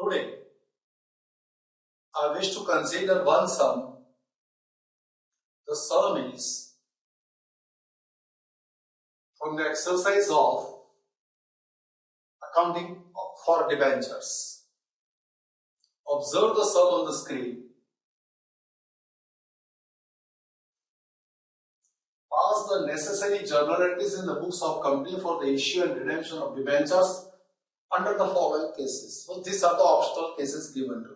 Today, I wish to consider one sum. The sum is from the exercise of accounting for debentures. Observe the sum on the screen. Pass the necessary journal entries in the books of company for the issue and redemption of debentures under the following cases. So these are the optional cases given to you.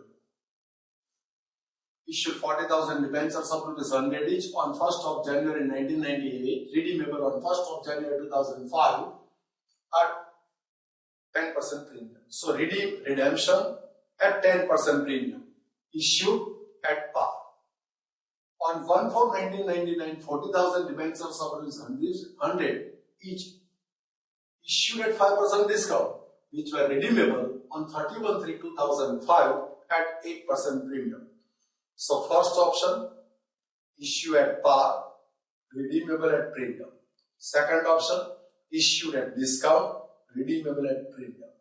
Issued 40,000 debentures of ₹100 each on 1st of January 1998, redeemable on 1st of January 2005 at 10% premium. So redemption at 10% premium. Issued at par. On 1/4/1999, 40,000 debentures of ₹100 each issued at 5% discount, which were redeemable on 31/3/2005 at 8% premium. So first option, issue at par, redeemable at premium. Second option, issued at discount, redeemable at premium.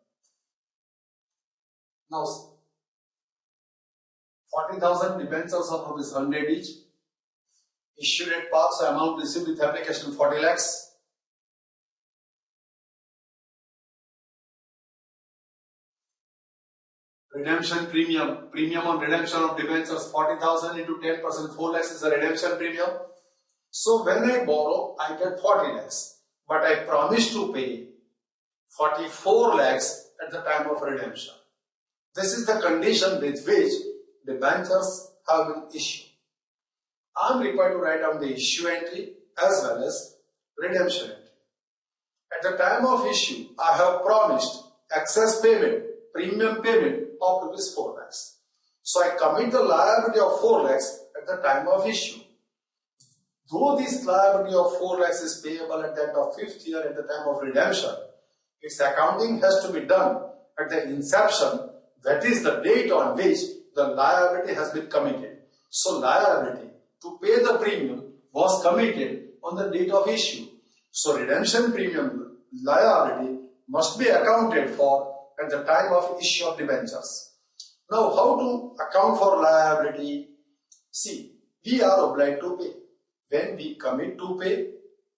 Now 40,000 debentures of ₹100 each, issued at par, so amount received with application 40 lakhs. Redemption premium on redemption of debentures 40,000 into 10%, 4 lakhs is the redemption premium. So when I borrow, I get 40 lakhs, but I promise to pay 44 lakhs at the time of redemption. This is the condition with which debentures have been issued. I am required to write down the issue entry as well as redemption entry. At the time of issue, I have promised excess payment, premium payment of ₹4 lakhs. So I commit the liability of 4 lakhs at the time of issue. Though this liability of 4 lakhs is payable at the end of 5th year at the time of redemption, its accounting has to be done at the inception, that is the date on which the liability has been committed. So liability to pay the premium was committed on the date of issue. So redemption premium liability must be accounted for at the time of issue of debentures. Now, how to account for liability? See, we are obliged to pay. When we commit to pay,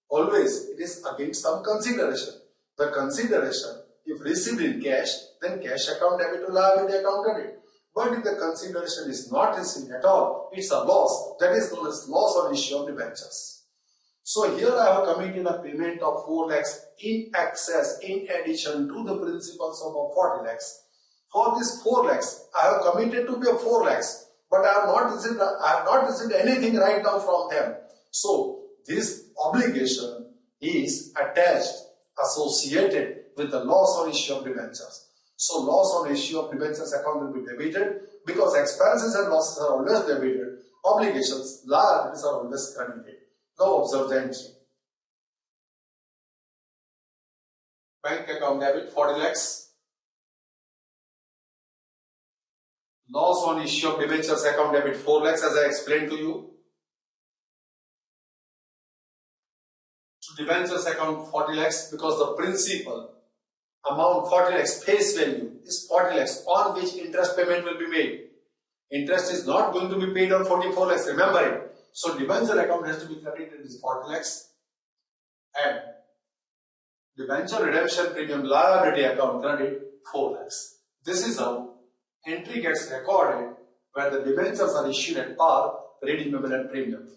always it is against some consideration. The consideration, if received in cash, then cash account debit to liability account credit. But if the consideration is not received at all, it's a loss. That is known as loss on issue of debentures. So here I have committed a payment of 4 lakhs in excess, in addition to the principal sum of 40 lakhs. For this 4 lakhs, I have committed to pay 4 lakhs, but I have not received anything right now from them. So this obligation is attached, associated with the loss on issue of debentures. So loss on issue of debentures account will be debited because expenses and losses are always debited. Obligations, liabilities are always credited. Now observe the entry. Bank account debit 40 lakhs. Loss on issue of debentures account debit 4 lakhs as I explained to you. To debentures account 40 lakhs because the principal amount 40 lakhs face value is 40 lakhs on which interest payment will be made. Interest is not going to be paid on 44 lakhs, remember it. So debenture account has to be credited is 40 lakhs and debenture redemption premium liability account credit 4 lakhs. This is how entry gets recorded where the debentures are issued at par, redeemable at premium.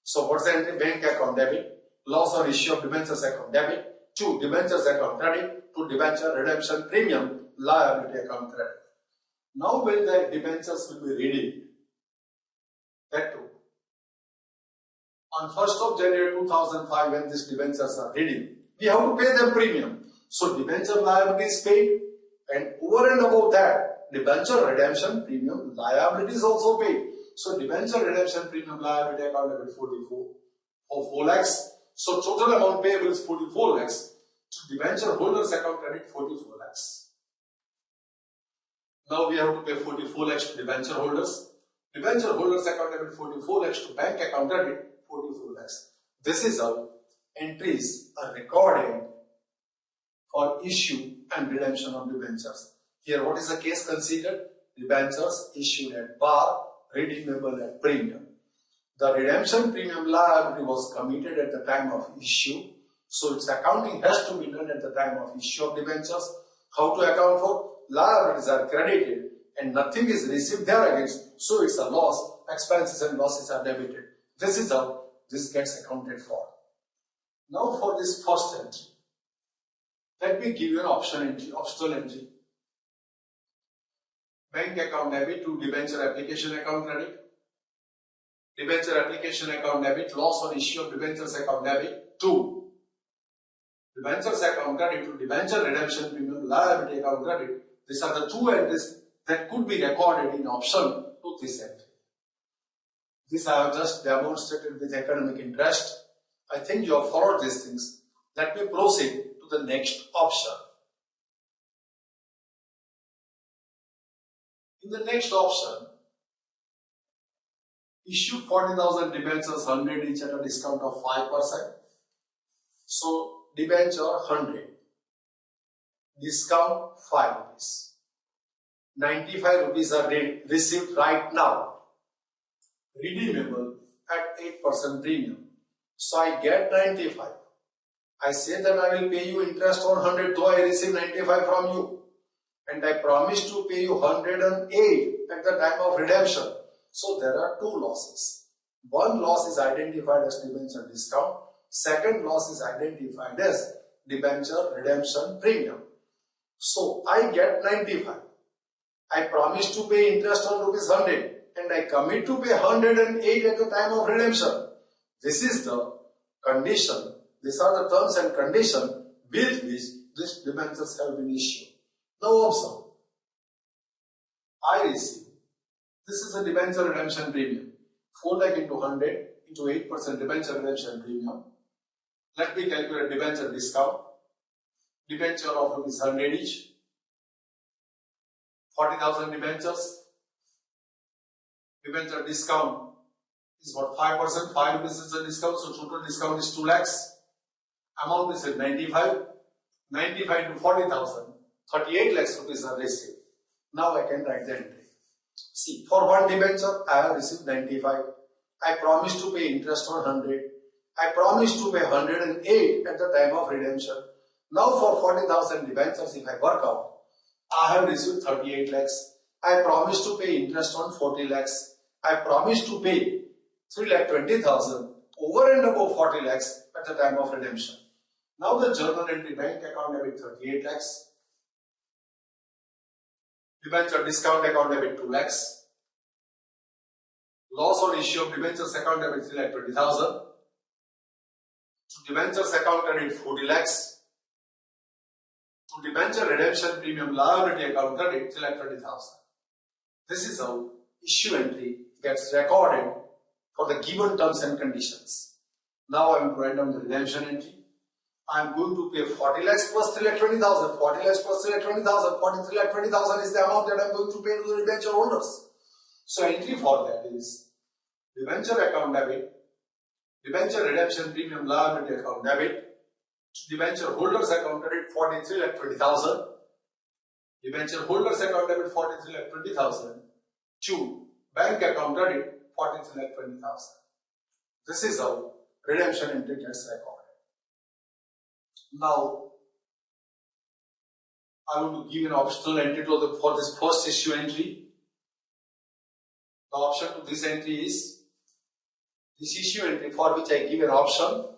So what's the entry? Bank account debit, loss on issue of debentures account debit, to debentures account credit, to debenture redemption premium liability account credit. Now when the debentures will be redeemed, that too. On 1st of January 2005 when these debentures are redeemed, we have to pay them premium. So debenture liability is paid and over and above that, debenture redemption premium liability is also paid. So debenture redemption premium liability account debit 4 lakhs. So total amount payable is 44 lakhs. To debenture holders account credit 44 lakhs. Now we have to pay 44 lakhs to debenture holders. Debenture holders account debit 44 lakhs to bank account credit 44 lakhs. This is how entries are recorded for issue and redemption of debentures. Here what is the case considered? Debentures issued at par, redeemable at premium. The redemption premium liability was committed at the time of issue, so its accounting has to be done at the time of issue of debentures. How to account for? Liabilities are credited and nothing is received there against, so it's a loss. Expenses and losses are debited. This is how this gets accounted for. Now for this first entry, let me give you an optional entry. Bank account debit to debenture application account credit. Debenture application account debit, loss on issue of debentures account debit to debentures account credit to debenture redemption premium liability account credit. These are the two entries that could be recorded in option to this entry. This I have just demonstrated with academic interest. I think you have followed these things. Let me proceed to the next option. In the next option, issue 40,000 debentures 100 each at a discount of 5%. So debenture 100, discount 5 rupees. 95 rupees are received right now, redeemable at 8% premium. So I get 95. I say that I will pay you interest on 100 though I receive 95 from you. And I promise to pay you 108 at the time of redemption. So there are two losses. One loss is identified as debenture discount. Second loss is identified as debenture redemption premium. So I get 95. I promise to pay interest on rupees 100 and I commit to pay 108 at the time of redemption. This is the condition. These are the terms and conditions with which these debentures have been issued. Now observe. I receive. This is a debenture redemption premium. 4 lakh into 100 into 8% debenture redemption premium. Let me calculate debenture discount. Debenture of rupees 100 each. 40,000 debentures. Debenture discount is what? 5%. 5 rupees is the discount. So total discount is 2 lakhs. Amount is at 95. 95 to 40,000. 38 lakhs rupees are received. Now I can write the entry. See, for one debenture, I have received 95. I promise to pay interest on 100. I promise to pay 108 at the time of redemption. Now for 40,000 debentures, if I work out, I have received 38 lakhs. I promise to pay interest on 40 lakhs. I promise to pay 3,20,000 over and above 40 lakhs at the time of redemption. Now the journal entry, bank account debit 38 lakhs. Debenture discount account debit 2 lakhs. Loss on issue of debentures account debit 3,20,000. To debentures account credit 40 lakhs. To debenture redemption premium liability account credit 3,20,000. This is how issue entry gets recorded for the given terms and conditions. Now I am going to write down the redemption entry. I am going to pay 40 lakhs plus 3,20,000. 40 lakhs plus 3,20,000. 43,20,000 is the amount that I am going to pay to the debenture holders. So entry for that is debenture account debit, debenture redemption premium liability account debit, to debenture holders account credit 43,20,000. Debenture holders account debit 43,20,000 to bank account credit 43,20,000. This is how redemption entry gets recorded. Now, I want to give an optional entry for this first issue entry. The option to this entry is this issue entry for which I give an option.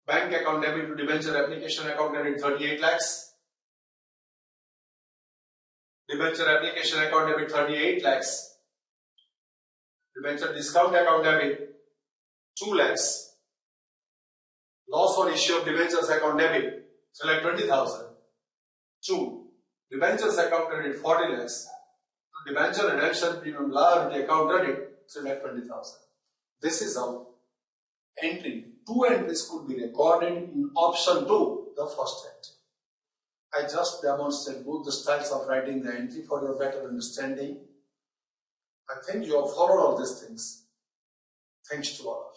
Bank account debit to debenture application account debit 38 lakhs. Debenture application account debit 38 lakhs. Debenture discount account debit 2 lakhs. Loss on issue of debentures account debit 3,20,000. 2. Debentures account credit 40 lakhs. To debenture redemption premium liability account credit 3,20,000. This is how entry. Two entries could be recorded in option 2, the first entry. I just demonstrated both the styles of writing the entry for your better understanding. I think you have followed all these things. Thanks to all of you.